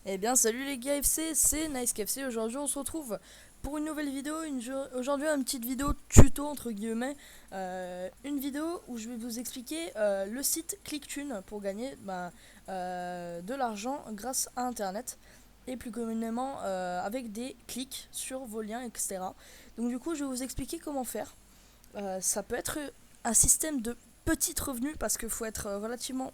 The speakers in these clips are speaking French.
Eh bien salut les gars FC, c'est NiceKFC. Aujourd'hui on se retrouve pour une nouvelle vidéo. Aujourd'hui une petite vidéo tuto entre guillemets. Une vidéo où je vais vous expliquer le site ClickTune pour gagner de l'argent grâce à internet. Et plus communément avec des clics sur vos liens, etc. Donc du coup je vais vous expliquer comment faire. Ça peut être un système de petits revenus parce qu'il faut être relativement,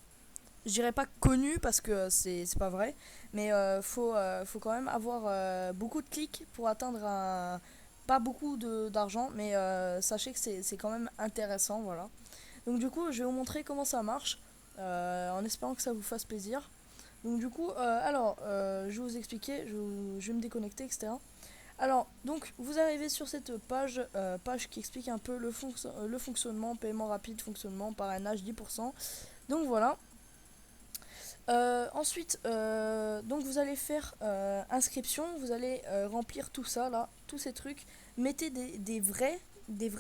je dirais pas connu parce que c'est pas vrai, mais faut quand même avoir beaucoup de clics pour atteindre pas beaucoup d'argent, mais sachez que c'est quand même intéressant, voilà. Donc du coup, je vais vous montrer comment ça marche, en espérant que ça vous fasse plaisir. Donc du coup, je vais vous expliquer, je vais me déconnecter, etc. Alors, donc, vous arrivez sur cette page qui explique un peu le fonctionnement, paiement rapide, fonctionnement, parrainage 10%. Donc voilà. Ensuite, donc vous allez faire inscription, vous allez remplir tout ça là, tous ces trucs. Mettez des vrais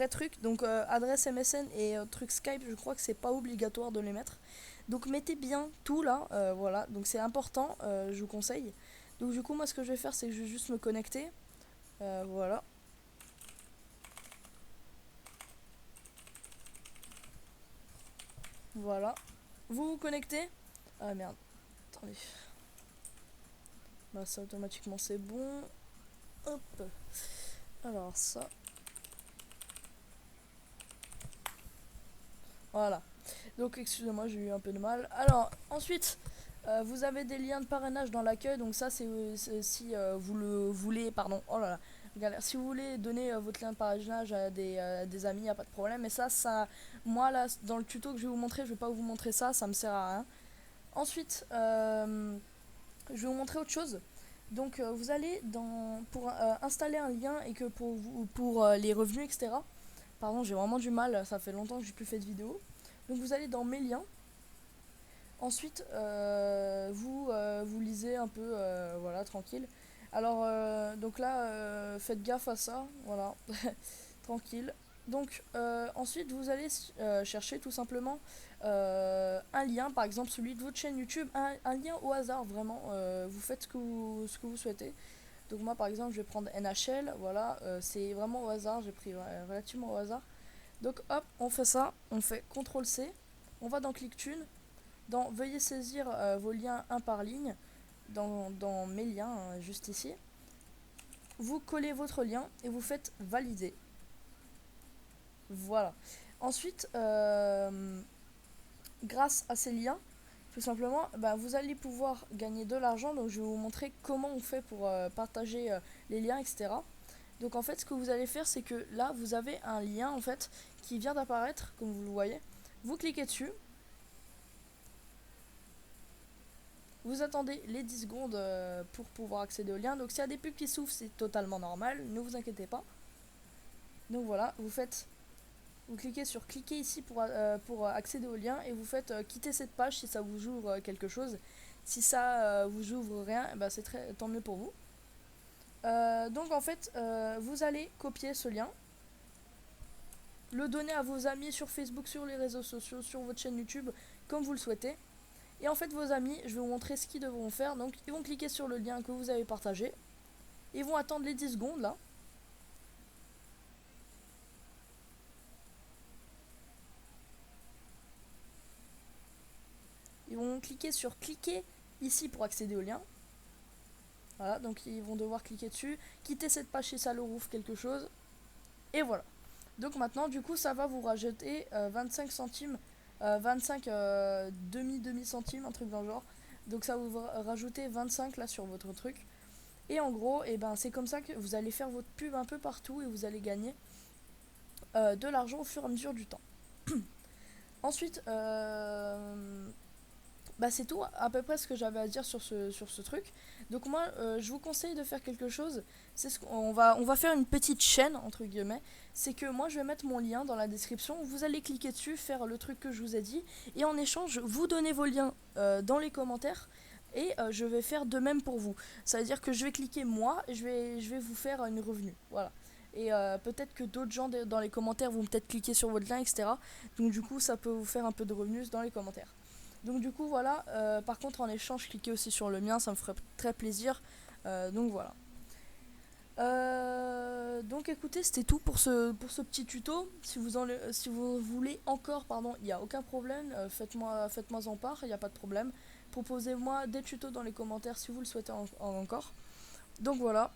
trucs. Donc adresse MSN et truc Skype, je crois que c'est pas obligatoire de les mettre. Donc mettez bien tout là, voilà. Donc c'est important, je vous conseille. Donc du coup moi ce que je vais faire c'est que je vais juste me connecter, voilà, voilà. Vous vous connectez. Ah merde, attendez. Bah ça automatiquement c'est bon. Hop. Alors ça, voilà. Donc excusez-moi, j'ai eu un peu de mal. Alors ensuite, vous avez des liens de parrainage dans l'accueil. Donc ça, c'est si vous le voulez, pardon. Oh là là, galère. Si vous voulez donner votre lien de parrainage à des amis, y a pas de problème. Mais moi là, dans le tuto que je vais vous montrer, je vais pas vous montrer ça, ça me sert à rien. Ensuite, je vais vous montrer autre chose. Donc vous allez pour installer un lien et que pour les revenus, etc. Pardon, j'ai vraiment du mal. Ça fait longtemps que j'ai plus fait de vidéo. Donc vous allez dans mes liens. Ensuite, vous lisez un peu, voilà, tranquille. Alors, donc là, faites gaffe à ça, voilà, tranquille. Donc, ensuite, vous allez chercher tout simplement un lien, par exemple celui de votre chaîne YouTube, un lien au hasard, vraiment. Vous faites ce que vous souhaitez. Donc, moi, par exemple, je vais prendre NHL, voilà, c'est vraiment au hasard, j'ai pris relativement au hasard. Donc, hop, on fait ça, on fait CTRL-C, on va dans ClickTune. Veuillez saisir vos liens un par ligne dans mes liens, hein, juste ici. Vous collez votre lien et vous faites valider. Voilà. Ensuite, grâce à ces liens, tout simplement, vous allez pouvoir gagner de l'argent. Donc je vais vous montrer comment on fait pour partager les liens, etc. Donc en fait, ce que vous allez faire, c'est que là, vous avez un lien en fait qui vient d'apparaître, comme vous le voyez. Vous cliquez dessus. Vous attendez les 10 secondes pour pouvoir accéder au lien. Donc s'il y a des pubs qui s'ouvrent, c'est totalement normal, ne vous inquiétez pas. Donc voilà, vous cliquez sur cliquer ici pour accéder au lien et vous faites quitter cette page si ça vous ouvre quelque chose. Si ça vous ouvre rien, c'est tant mieux pour vous. Donc en fait, vous allez copier ce lien, le donner à vos amis sur Facebook, sur les réseaux sociaux, sur votre chaîne YouTube, comme vous le souhaitez. Et en fait, vos amis, je vais vous montrer ce qu'ils devront faire. Donc, ils vont cliquer sur le lien que vous avez partagé. Ils vont attendre les 10 secondes là. Ils vont cliquer sur cliquer ici pour accéder au lien. Voilà, donc ils vont devoir cliquer dessus, quitter cette page si ça leur ouvre quelque chose. Et voilà. Donc maintenant, du coup, ça va vous rajouter 25 centimes, 25 demi centimes, un truc dans le genre. Donc ça va vous rajouter 25 là sur votre truc. Et en gros, c'est comme ça que vous allez faire votre pub un peu partout et vous allez gagner de l'argent au fur et à mesure du temps. Ensuite, c'est tout à peu près ce que j'avais à dire sur ce truc. Donc moi, je vous conseille de faire quelque chose. On va faire une petite chaîne, entre guillemets. C'est que moi, je vais mettre mon lien dans la description. Vous allez cliquer dessus, faire le truc que je vous ai dit. Et en échange, vous donnez vos liens dans les commentaires. Et je vais faire de même pour vous. Ça veut dire que je vais cliquer moi et je vais vous faire une revenu. Voilà. Et peut-être que d'autres gens dans les commentaires vont peut-être cliquer sur votre lien, etc. Donc du coup, ça peut vous faire un peu de revenus dans les commentaires. Donc du coup voilà, par contre en échange cliquez aussi sur le mien, ça me ferait très plaisir. Donc voilà. Donc écoutez, c'était tout pour ce petit tuto. Si vous voulez encore, pardon, il n'y a aucun problème, faites-moi en part, il n'y a pas de problème. Proposez-moi des tutos dans les commentaires si vous le souhaitez encore. Donc voilà.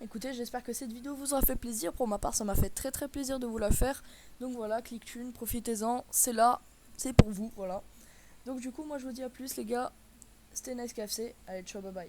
Écoutez, j'espère que cette vidéo vous aura fait plaisir. Pour ma part, ça m'a fait très très plaisir de vous la faire. Donc voilà, ClickTune, profitez-en, c'est là, c'est pour vous, voilà. Donc du coup, moi je vous dis à plus les gars. C'était Nice KFC. Allez, ciao, bye bye.